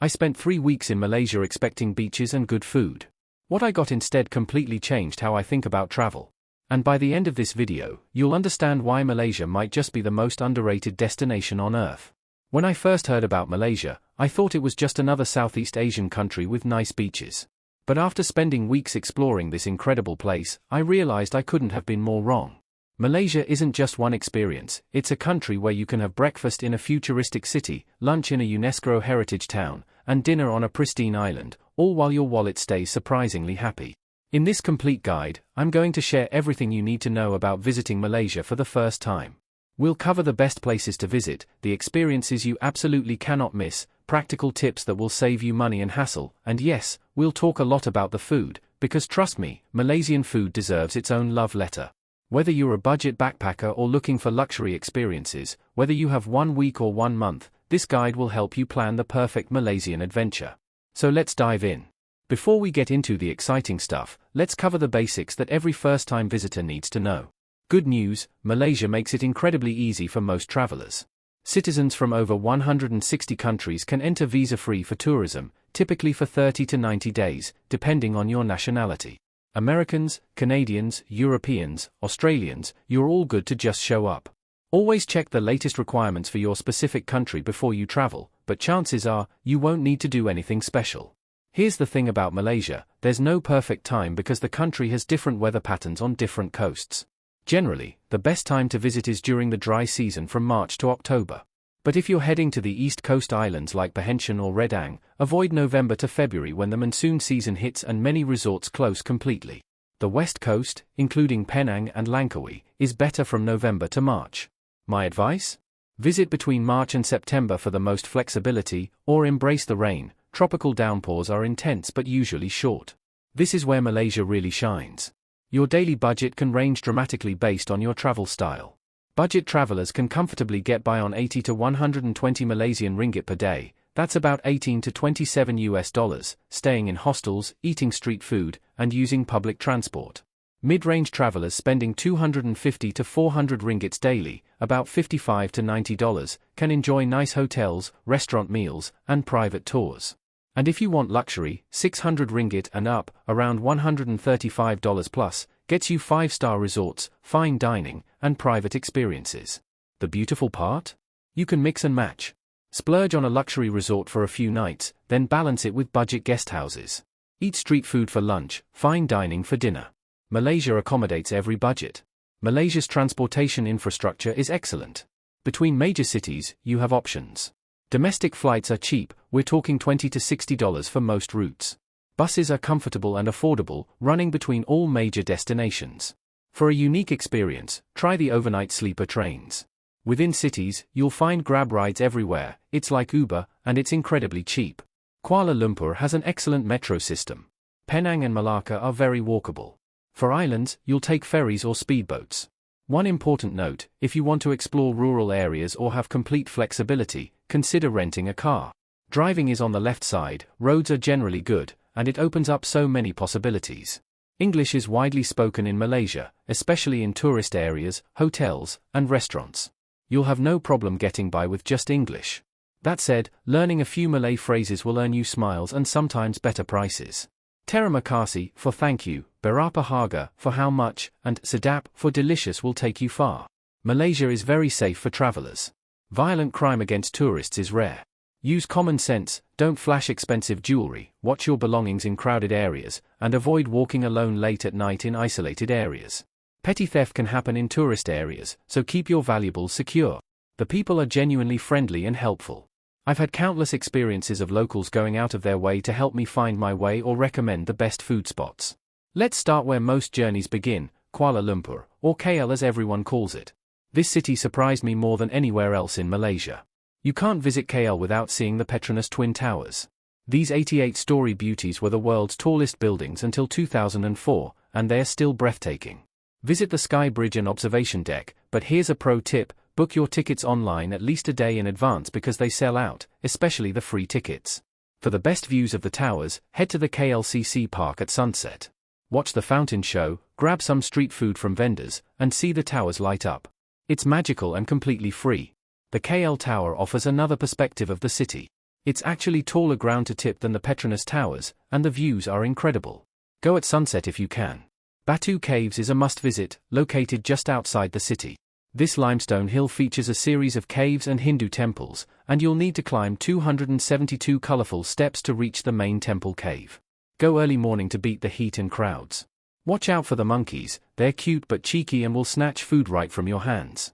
I spent 3 weeks in Malaysia expecting beaches and good food. What I got instead completely changed how I think about travel. And by the end of this video, you'll understand why Malaysia might just be the most underrated destination on Earth. When I first heard about Malaysia, I thought it was just another Southeast Asian country with nice beaches. But after spending weeks exploring this incredible place, I realized I couldn't have been more wrong. Malaysia isn't just one experience, it's a country where you can have breakfast in a futuristic city, lunch in a UNESCO heritage town, and dinner on a pristine island, all while your wallet stays surprisingly happy. In this complete guide, I'm going to share everything you need to know about visiting Malaysia for the first time. We'll cover the best places to visit, the experiences you absolutely cannot miss, practical tips that will save you money and hassle, and yes, we'll talk a lot about the food, because trust me, Malaysian food deserves its own love letter. Whether you're a budget backpacker or looking for luxury experiences, whether you have 1 week or 1 month, this guide will help you plan the perfect Malaysian adventure. So let's dive in. Before we get into the exciting stuff, let's cover the basics that every first-time visitor needs to know. Good news, Malaysia makes it incredibly easy for most travelers. Citizens from over 160 countries can enter visa-free for tourism, typically for 30 to 90 days, depending on your nationality. Americans, Canadians, Europeans, Australians, you're all good to just show up. Always check the latest requirements for your specific country before you travel, but chances are, you won't need to do anything special. Here's the thing about Malaysia, there's no perfect time because the country has different weather patterns on different coasts. Generally, the best time to visit is during the dry season from March to October. But if you're heading to the East Coast islands like Perhentian or Redang, avoid November to February when the monsoon season hits and many resorts close completely. The West Coast, including Penang and Langkawi, is better from November to March. My advice? Visit between March and September for the most flexibility, or embrace the rain. Tropical downpours are intense but usually short. This is where Malaysia really shines. Your daily budget can range dramatically based on your travel style. Budget travelers can comfortably get by on 80 to 120 Malaysian ringgit per day, that's about 18 to 27 US dollars, staying in hostels, eating street food, and using public transport. Mid-range travelers spending 250 to 400 ringgits daily, about $55 to $90, can enjoy nice hotels, restaurant meals, and private tours. And if you want luxury, 600 ringgit and up, around $135 plus, gets you 5-star resorts, fine dining, and private experiences. The beautiful part? You can mix and match. Splurge on a luxury resort for a few nights, then balance it with budget guest houses. Eat street food for lunch, fine dining for dinner. Malaysia accommodates every budget. Malaysia's transportation infrastructure is excellent. Between major cities, you have options. Domestic flights are cheap, we're talking $20 to $60 for most routes. Buses are comfortable and affordable, running between all major destinations. For a unique experience, try the overnight sleeper trains. Within cities, you'll find grab rides everywhere, it's like Uber, and it's incredibly cheap. Kuala Lumpur has an excellent metro system. Penang and Melaka are very walkable. For islands, you'll take ferries or speedboats. One important note, if you want to explore rural areas or have complete flexibility, consider renting a car. Driving is on the left side, roads are generally good, and it opens up so many possibilities. English is widely spoken in Malaysia, especially in tourist areas, hotels, and restaurants. You'll have no problem getting by with just English. That said, learning a few Malay phrases will earn you smiles and sometimes better prices. Terima kasih for thank you, berapa harga for how much, and sedap for delicious will take you far. Malaysia is very safe for travelers. Violent crime against tourists is rare. Use common sense, don't flash expensive jewelry, watch your belongings in crowded areas, and avoid walking alone late at night in isolated areas. Petty theft can happen in tourist areas, so keep your valuables secure. The people are genuinely friendly and helpful. I've had countless experiences of locals going out of their way to help me find my way or recommend the best food spots. Let's start where most journeys begin, Kuala Lumpur, or KL as everyone calls it. This city surprised me more than anywhere else in Malaysia. You can't visit KL without seeing the Petronas Twin Towers. These 88-story beauties were the world's tallest buildings until 2004, and they're still breathtaking. Visit the Sky Bridge and observation deck, but here's a pro tip, book your tickets online at least a day in advance because they sell out, especially the free tickets. For the best views of the towers, head to the KLCC Park at sunset. Watch the fountain show, grab some street food from vendors, and see the towers light up. It's magical and completely free. The KL Tower offers another perspective of the city. It's actually taller ground to tip than the Petronas Towers, and the views are incredible. Go at sunset if you can. Batu Caves is a must-visit, located just outside the city. This limestone hill features a series of caves and Hindu temples, and you'll need to climb 272 colorful steps to reach the main temple cave. Go early morning to beat the heat and crowds. Watch out for the monkeys, they're cute but cheeky and will snatch food right from your hands.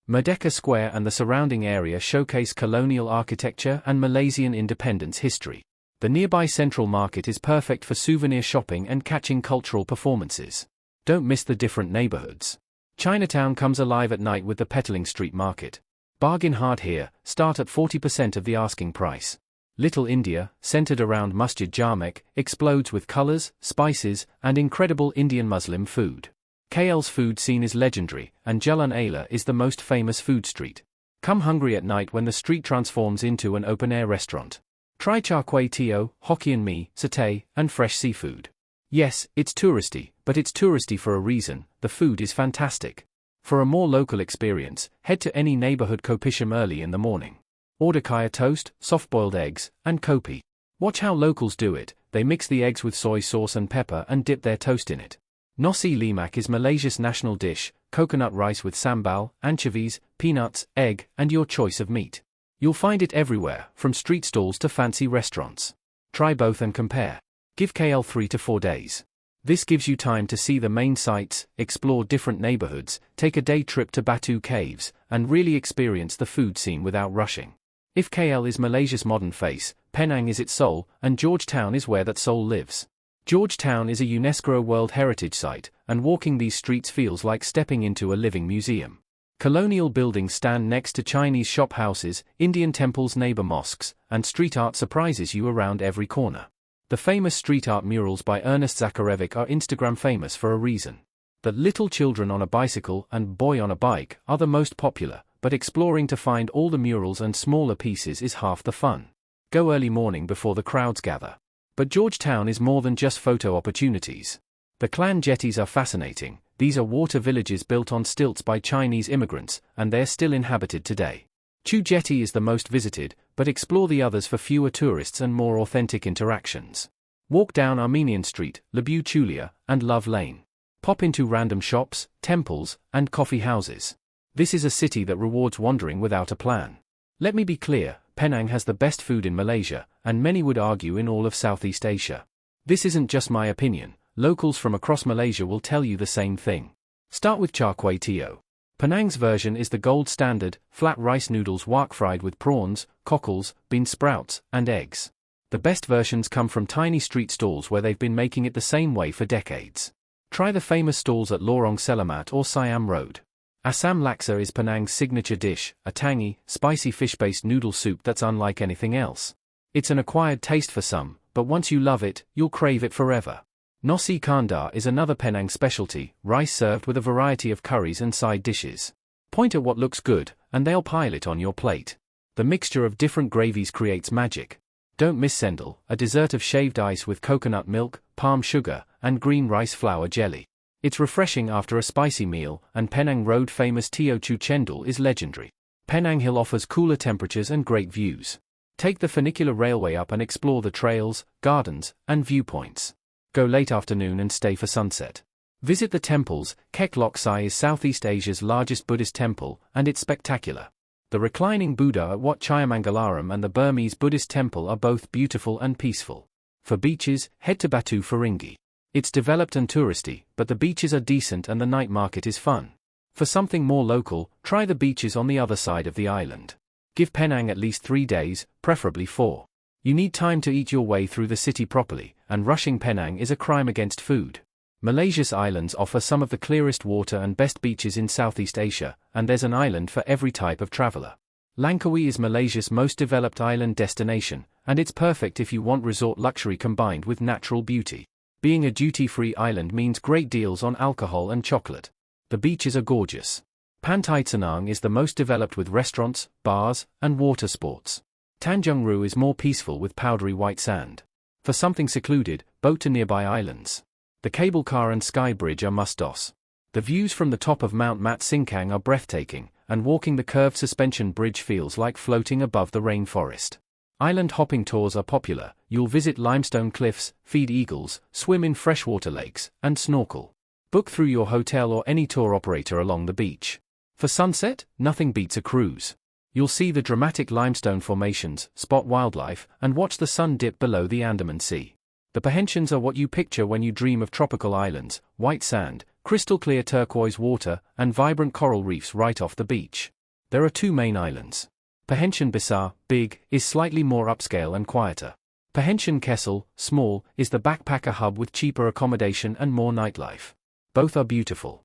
Merdeka Square and the surrounding area showcase colonial architecture and Malaysian independence history. The nearby Central Market is perfect for souvenir shopping and catching cultural performances. Don't miss the different neighborhoods. Chinatown comes alive at night with the Petaling Street Market. Bargain hard here, start at 40% of the asking price. Little India, centered around Masjid Jamek, explodes with colors, spices, and incredible Indian Muslim food. KL's food scene is legendary, and Jalan Ayla is the most famous food street. Come hungry at night when the street transforms into an open-air restaurant. Try char kway teow, Hokkien mee, satay, and fresh seafood. Yes, it's touristy, but it's touristy for a reason. The food is fantastic. For a more local experience, head to any neighborhood kopitiam early in the morning. Order kaya toast, soft-boiled eggs, and kopi. Watch how locals do it. They mix the eggs with soy sauce and pepper and dip their toast in it. Nasi lemak is Malaysia's national dish, coconut rice with sambal, anchovies, peanuts, egg, and your choice of meat. You'll find it everywhere, from street stalls to fancy restaurants. Try both and compare. Give KL 3 to 4 days. This gives you time to see the main sites, explore different neighborhoods, take a day trip to Batu Caves, and really experience the food scene without rushing. If KL is Malaysia's modern face, Penang is its soul, and Georgetown is where that soul lives. Georgetown is a UNESCO World Heritage Site, and walking these streets feels like stepping into a living museum. Colonial buildings stand next to Chinese shop houses, Indian temples neighbor mosques, and street art surprises you around every corner. The famous street art murals by Ernest Zakarevic are Instagram famous for a reason. The little children on a bicycle and boy on a bike are the most popular, but exploring to find all the murals and smaller pieces is half the fun. Go early morning before the crowds gather. But Georgetown is more than just photo opportunities. The Klan jetties are fascinating. These are water villages built on stilts by Chinese immigrants, and they're still inhabited today. Chu Jetty is the most visited, but explore the others for fewer tourists and more authentic interactions. Walk down Armenian Street, Lebu Chulia, and Love Lane. Pop into random shops, temples, and coffee houses. This is a city that rewards wandering without a plan. Let me be clear, Penang has the best food in Malaysia, and many would argue in all of Southeast Asia. This isn't just my opinion. Locals from across Malaysia will tell you the same thing. Start with char kway teow. Penang's version is the gold standard, flat rice noodles wok fried with prawns, cockles, bean sprouts, and eggs. The best versions come from tiny street stalls where they've been making it the same way for decades. Try the famous stalls at Lorong Selamat or Siam Road. Asam laksa is Penang's signature dish, a tangy, spicy fish-based noodle soup that's unlike anything else. It's an acquired taste for some, but once you love it, you'll crave it forever. Nasi kandar is another Penang specialty, rice served with a variety of curries and side dishes. Point at what looks good, and they'll pile it on your plate. The mixture of different gravies creates magic. Don't miss sendal, a dessert of shaved ice with coconut milk, palm sugar, and green rice flour jelly. It's refreshing after a spicy meal, and Penang Road famous Teochew chendol is legendary. Penang Hill offers cooler temperatures and great views. Take the funicular railway up and explore the trails, gardens, and viewpoints. Go late afternoon and stay for sunset. Visit the temples. Kek Lok Sai is Southeast Asia's largest Buddhist temple, and it's spectacular. The reclining Buddha at Wat Chayamangalaram and the Burmese Buddhist temple are both beautiful and peaceful. For beaches, head to Batu Ferringhi. It's developed and touristy, but the beaches are decent and the night market is fun. For something more local, try the beaches on the other side of the island. Give Penang at least 3 days, preferably 4. You need time to eat your way through the city properly, and rushing Penang is a crime against food. Malaysia's islands offer some of the clearest water and best beaches in Southeast Asia, and there's an island for every type of traveler. Langkawi is Malaysia's most developed island destination, and it's perfect if you want resort luxury combined with natural beauty. Being a duty-free island means great deals on alcohol and chocolate. The beaches are gorgeous. Pantai Tsenang is the most developed with restaurants, bars, and water sports. Tanjung Ru is more peaceful with powdery white sand. For something secluded, boat to nearby islands. The cable car and sky bridge are must-dos. The views from the top of Mount Mat Singkang are breathtaking, and walking the curved suspension bridge feels like floating above the rainforest. Island hopping tours are popular. You'll visit limestone cliffs, feed eagles, swim in freshwater lakes, and snorkel. Book through your hotel or any tour operator along the beach. For sunset, nothing beats a cruise. You'll see the dramatic limestone formations, spot wildlife, and watch the sun dip below the Andaman Sea. The Perhentians are what you picture when you dream of tropical islands: white sand, crystal clear turquoise water, and vibrant coral reefs right off the beach. There are two main islands. Perhentian Besar, big, is slightly more upscale and quieter. Perhentian Kessel, small, is the backpacker hub with cheaper accommodation and more nightlife. Both are beautiful.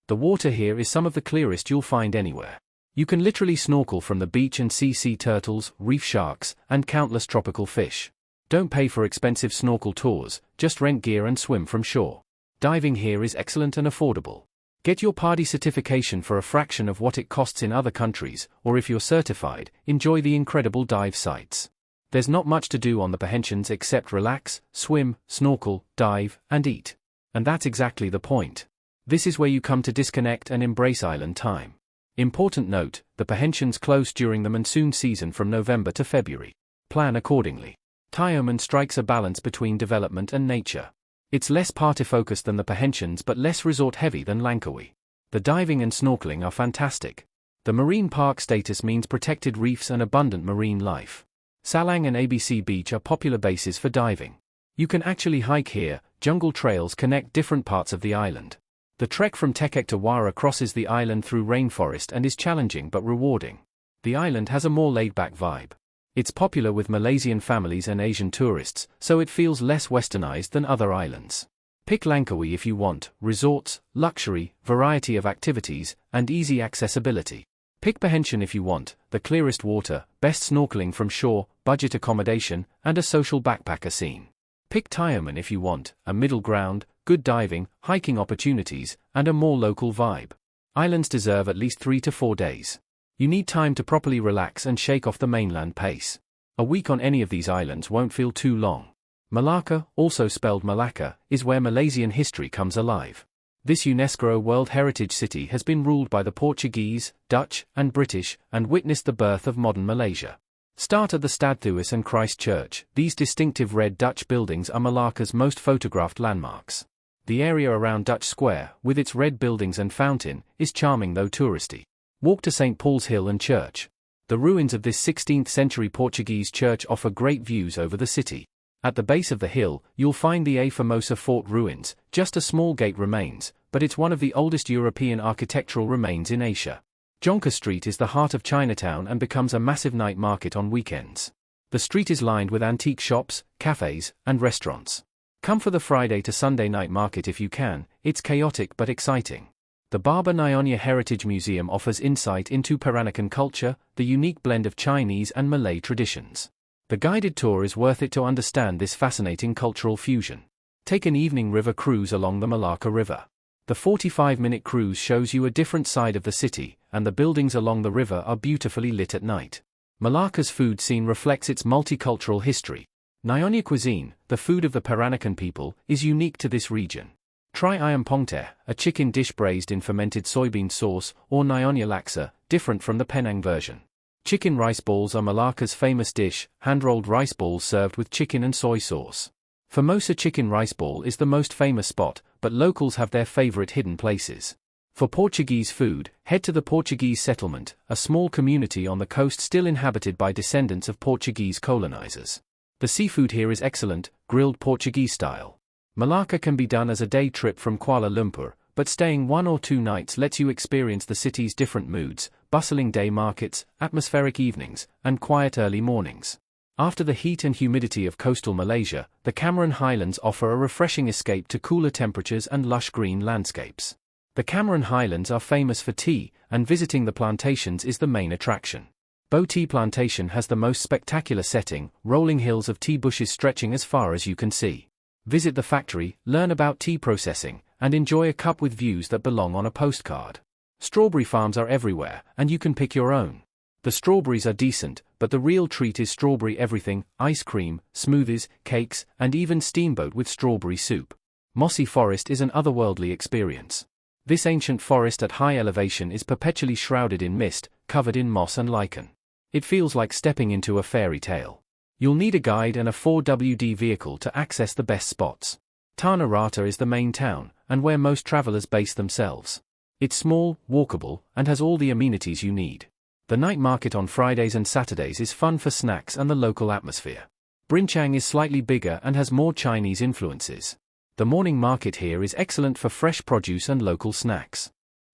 The water here is some of the clearest you'll find anywhere. You can literally snorkel from the beach and see sea turtles, reef sharks, and countless tropical fish. Don't pay for expensive snorkel tours, just rent gear and swim from shore. Diving here is excellent and affordable. Get your PADI certification for a fraction of what it costs in other countries, or if you're certified, enjoy the incredible dive sites. There's not much to do on the Perhentians except relax, swim, snorkel, dive, and eat. And that's exactly the point. This is where you come to disconnect and embrace island time. Important note, the Perhentians close during the monsoon season from November to February. Plan accordingly. Tioman strikes a balance between development and nature. It's less party-focused than the Perhentians but less resort-heavy than Langkawi. The diving and snorkeling are fantastic. The marine park status means protected reefs and abundant marine life. Salang and ABC Beach are popular bases for diving. You can actually hike here. Jungle trails connect different parts of the island. The trek from Tekek to Wara crosses the island through rainforest and is challenging but rewarding. The island has a more laid-back vibe. It's popular with Malaysian families and Asian tourists, so it feels less westernized than other islands. Pick Langkawi if you want: resorts, luxury, variety of activities, and easy accessibility. Pick Perhentian if you want the clearest water, best snorkeling from shore, budget accommodation, and a social backpacker scene. Pick Tioman if you want a middle ground, good diving, hiking opportunities, and a more local vibe. Islands deserve at least 3 to 4 days. You need time to properly relax and shake off the mainland pace. A week on any of these islands won't feel too long. Malacca, also spelled Malacca, is where Malaysian history comes alive. This UNESCO World Heritage City has been ruled by the Portuguese, Dutch, and British, and witnessed the birth of modern Malaysia. Start at the Stadhuis and Christ Church. These distinctive red Dutch buildings are Malacca's most photographed landmarks. The area around Dutch Square, with its red buildings and fountain, is charming though touristy. Walk to St. Paul's Hill and Church. The ruins of this 16th-century Portuguese church offer great views over the city. At the base of the hill, you'll find the A Formosa Fort ruins. Just a small gate remains, but it's one of the oldest European architectural remains in Asia. Jonker Street is the heart of Chinatown and becomes a massive night market on weekends. The street is lined with antique shops, cafes, and restaurants. Come for the Friday to Sunday night market if you can. It's chaotic but exciting. The Baba Nyonya Heritage Museum offers insight into Peranakan culture, the unique blend of Chinese and Malay traditions. The guided tour is worth it to understand this fascinating cultural fusion. Take an evening river cruise along the Melaka River. The 45-minute cruise shows you a different side of the city, and the buildings along the river are beautifully lit at night. Malacca's food scene reflects its multicultural history. Nyonya cuisine, the food of the Peranakan people, is unique to this region. Try ayam pongteh, a chicken dish braised in fermented soybean sauce, or Nyonya laksa, different from the Penang version. Chicken rice balls are Malacca's famous dish, hand-rolled rice balls served with chicken and soy sauce. Formosa chicken rice ball is the most famous spot, but locals have their favorite hidden places. For Portuguese food, head to the Portuguese settlement, a small community on the coast still inhabited by descendants of Portuguese colonizers. The seafood here is excellent, grilled Portuguese style. Malacca can be done as a day trip from Kuala Lumpur, but staying 1 or 2 nights lets you experience the city's different moods: bustling day markets, atmospheric evenings, and quiet early mornings. After the heat and humidity of coastal Malaysia, the Cameron Highlands offer a refreshing escape to cooler temperatures and lush green landscapes. The Cameron Highlands are famous for tea, and visiting the plantations is the main attraction. Bo Tea Plantation has the most spectacular setting, rolling hills of tea bushes stretching as far as you can see. Visit the factory, learn about tea processing, and enjoy a cup with views that belong on a postcard. Strawberry farms are everywhere, and you can pick your own. The strawberries are decent, but the real treat is strawberry everything: ice cream, smoothies, cakes, and even steamboat with strawberry soup. Mossy Forest is an otherworldly experience. This ancient forest at high elevation is perpetually shrouded in mist, covered in moss and lichen. It feels like stepping into a fairy tale. You'll need a guide and a 4WD vehicle to access the best spots. Tanah Rata is the main town, and where most travelers base themselves. It's small, walkable, and has all the amenities you need. The night market on Fridays and Saturdays is fun for snacks and the local atmosphere. Brinchang is slightly bigger and has more Chinese influences. The morning market here is excellent for fresh produce and local snacks.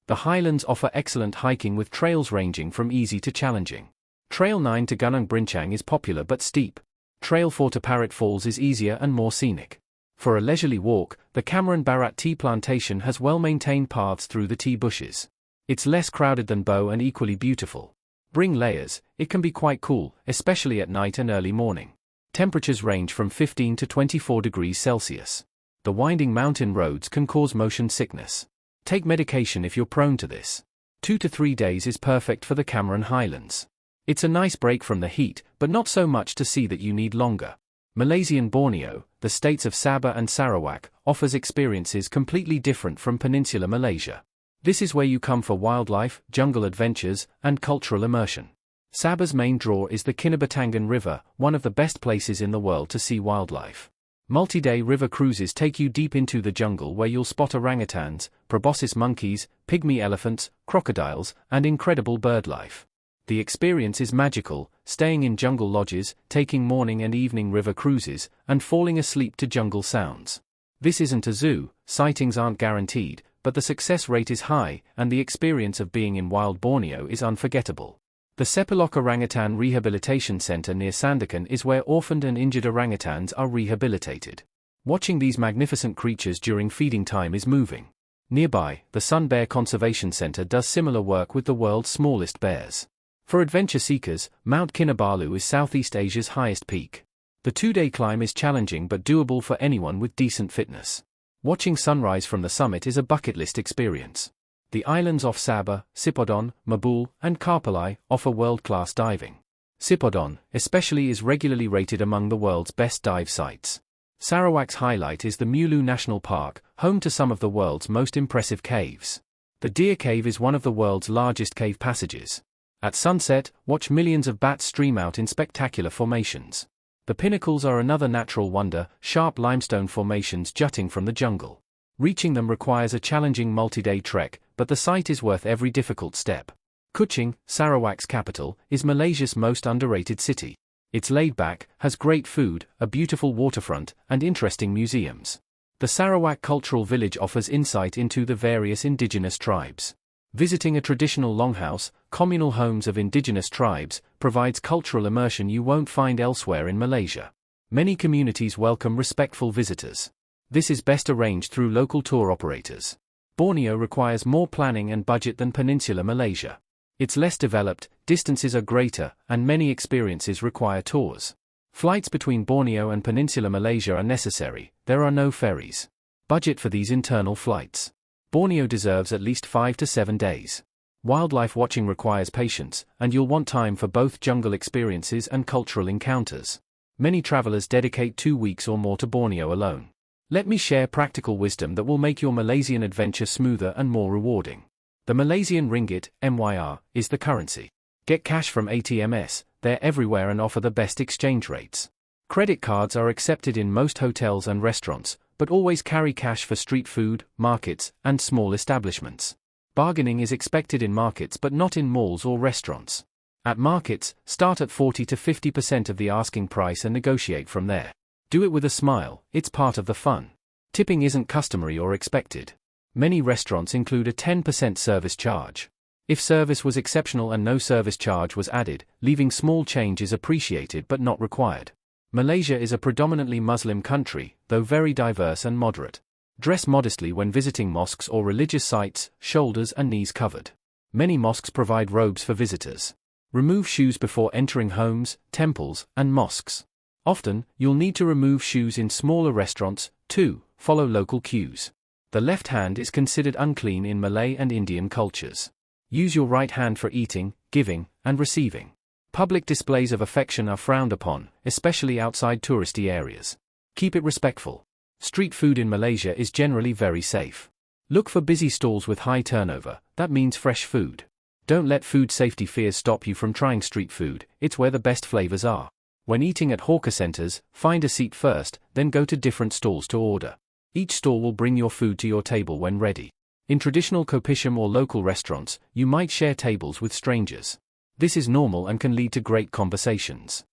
The Highlands offer excellent hiking with trails ranging from easy to challenging. Trail 9 to Gunung Brinchang is popular but steep. Trail 4 to Parrot Falls is easier and more scenic. For a leisurely walk, the Cameron Barat tea plantation has well-maintained paths through the tea bushes. It's less crowded than Bo and equally beautiful. Bring layers, it can be quite cool, especially at night and early morning. Temperatures range from 15 to 24 degrees Celsius. The winding mountain roads can cause motion sickness. Take medication if you're prone to this. 2 to 3 days is perfect for the Cameron Highlands. It's a nice break from the heat, but not so much to see that you need longer. Malaysian Borneo, the states of Sabah and Sarawak, offers experiences completely different from Peninsular Malaysia. This is where you come for wildlife, jungle adventures, and cultural immersion. Sabah's main draw is the Kinabatangan River, one of the best places in the world to see wildlife. Multi-day river cruises take you deep into the jungle where you'll spot orangutans, proboscis monkeys, pygmy elephants, crocodiles, and incredible bird life. The experience is magical, staying in jungle lodges, taking morning and evening river cruises, and falling asleep to jungle sounds. This isn't a zoo, sightings aren't guaranteed, but the success rate is high, and the experience of being in wild Borneo is unforgettable. The Sepilok Orangutan Rehabilitation Center near Sandakan is where orphaned and injured orangutans are rehabilitated. Watching these magnificent creatures during feeding time is moving. Nearby, the Sun Bear Conservation Center does similar work with the world's smallest bears. For adventure seekers, Mount Kinabalu is Southeast Asia's highest peak. The 2-day climb is challenging but doable for anyone with decent fitness. Watching sunrise from the summit is a bucket list experience. The islands off Sabah, Sipodon, Mabul, and Kapalai offer world-class diving. Sipodon, especially, is regularly rated among the world's best dive sites. Sarawak's highlight is the Mulu National Park, home to some of the world's most impressive caves. The Deer Cave is one of the world's largest cave passages. At sunset, watch millions of bats stream out in spectacular formations. The pinnacles are another natural wonder, sharp limestone formations jutting from the jungle. Reaching them requires a challenging multi-day trek, but the site is worth every difficult step. Kuching, Sarawak's capital, is Malaysia's most underrated city. It's laid back, has great food, a beautiful waterfront, and interesting museums. The Sarawak Cultural Village offers insight into the various indigenous tribes. Visiting a traditional longhouse, communal homes of indigenous tribes, provides cultural immersion you won't find elsewhere in Malaysia. Many communities welcome respectful visitors. This is best arranged through local tour operators. Borneo requires more planning and budget than Peninsular Malaysia. It's less developed, distances are greater, and many experiences require tours. Flights between Borneo and Peninsular Malaysia are necessary, there are no ferries. Budget for these internal flights. Borneo deserves at least 5 to 7 days. Wildlife watching requires patience, and you'll want time for both jungle experiences and cultural encounters. Many travelers dedicate 2 weeks or more to Borneo alone. Let me share practical wisdom that will make your Malaysian adventure smoother and more rewarding. The Malaysian ringgit, MYR, is the currency. Get cash from ATMs, they're everywhere and offer the best exchange rates. Credit cards are accepted in most hotels and restaurants, but always carry cash for street food, markets, and small establishments. Bargaining is expected in markets but not in malls or restaurants. At markets, start at 40 to 50% of the asking price and negotiate from there. Do it with a smile, it's part of the fun. Tipping isn't customary or expected. Many restaurants include a 10% service charge. If service was exceptional and no service charge was added, leaving small change is appreciated but not required. Malaysia is a predominantly Muslim country, though very diverse and moderate. Dress modestly when visiting mosques or religious sites, shoulders and knees covered. Many mosques provide robes for visitors. Remove shoes before entering homes, temples, and mosques. Often, you'll need to remove shoes in smaller restaurants, too. Follow local cues. The left hand is considered unclean in Malay and Indian cultures. Use your right hand for eating, giving, and receiving. Public displays of affection are frowned upon, especially outside touristy areas. Keep it respectful. Street food in Malaysia is generally very safe. Look for busy stalls with high turnover, that means fresh food. Don't let food safety fears stop you from trying street food, it's where the best flavors are. When eating at hawker centers, find a seat first, then go to different stalls to order. Each stall will bring your food to your table when ready. In traditional kopitiam or local restaurants, you might share tables with strangers. This is normal and can lead to great conversations.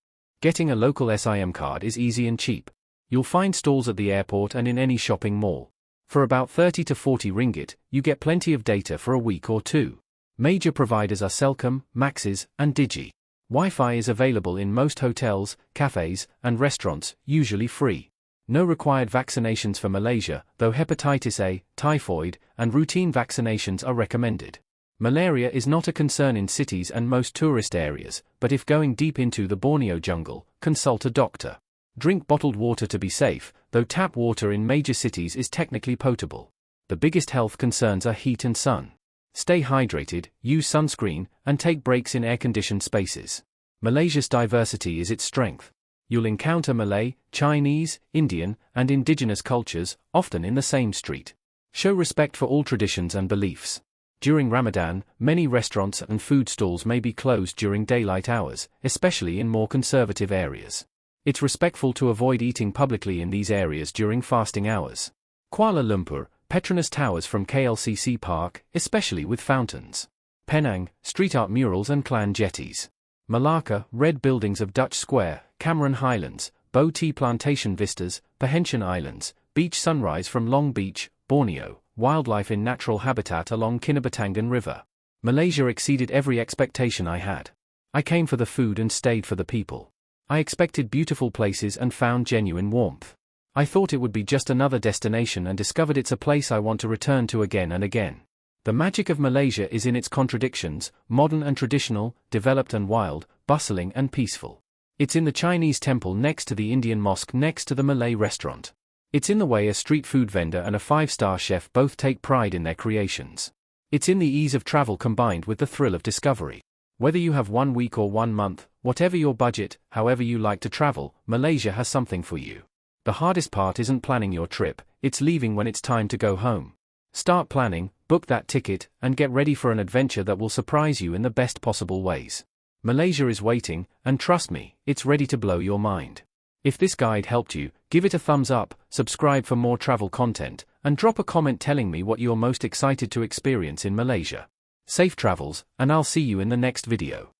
Getting a local SIM card is easy and cheap. You'll find stalls at the airport and in any shopping mall. For about 30 to 40 ringgit, you get plenty of data for a week or two. Major providers are Celcom, Maxis, and Digi. Wi-Fi is available in most hotels, cafes, and restaurants, usually free. No required vaccinations for Malaysia, though hepatitis A, typhoid, and routine vaccinations are recommended. Malaria is not a concern in cities and most tourist areas, but if going deep into the Borneo jungle, consult a doctor. Drink bottled water to be safe, though tap water in major cities is technically potable. The biggest health concerns are heat and sun. Stay hydrated, use sunscreen, and take breaks in air-conditioned spaces. Malaysia's diversity is its strength. You'll encounter Malay, Chinese, Indian, and indigenous cultures, often in the same street. Show respect for all traditions and beliefs. During Ramadan, many restaurants and food stalls may be closed during daylight hours, especially in more conservative areas. It's respectful to avoid eating publicly in these areas during fasting hours. Kuala Lumpur, Petronas Towers from KLCC Park, especially with fountains. Penang, street art murals and clan jetties. Malacca, red buildings of Dutch Square, Cameron Highlands, Bow Tea Plantation vistas, Perhentian Islands, beach sunrise from Long Beach, Borneo, wildlife in natural habitat along Kinabatangan River. Malaysia exceeded every expectation I had. I came for the food and stayed for the people. I expected beautiful places and found genuine warmth. I thought it would be just another destination and discovered it's a place I want to return to again and again. The magic of Malaysia is in its contradictions, modern and traditional, developed and wild, bustling and peaceful. It's in the Chinese temple next to the Indian mosque next to the Malay restaurant. It's in the way a street food vendor and a five-star chef both take pride in their creations. It's in the ease of travel combined with the thrill of discovery. Whether you have 1 week or 1 month, whatever your budget, however you like to travel, Malaysia has something for you. The hardest part isn't planning your trip, it's leaving when it's time to go home. Start planning, book that ticket, and get ready for an adventure that will surprise you in the best possible ways. Malaysia is waiting, and trust me, it's ready to blow your mind. If this guide helped you, give it a thumbs up, subscribe for more travel content, and drop a comment telling me what you're most excited to experience in Malaysia. Safe travels, and I'll see you in the next video.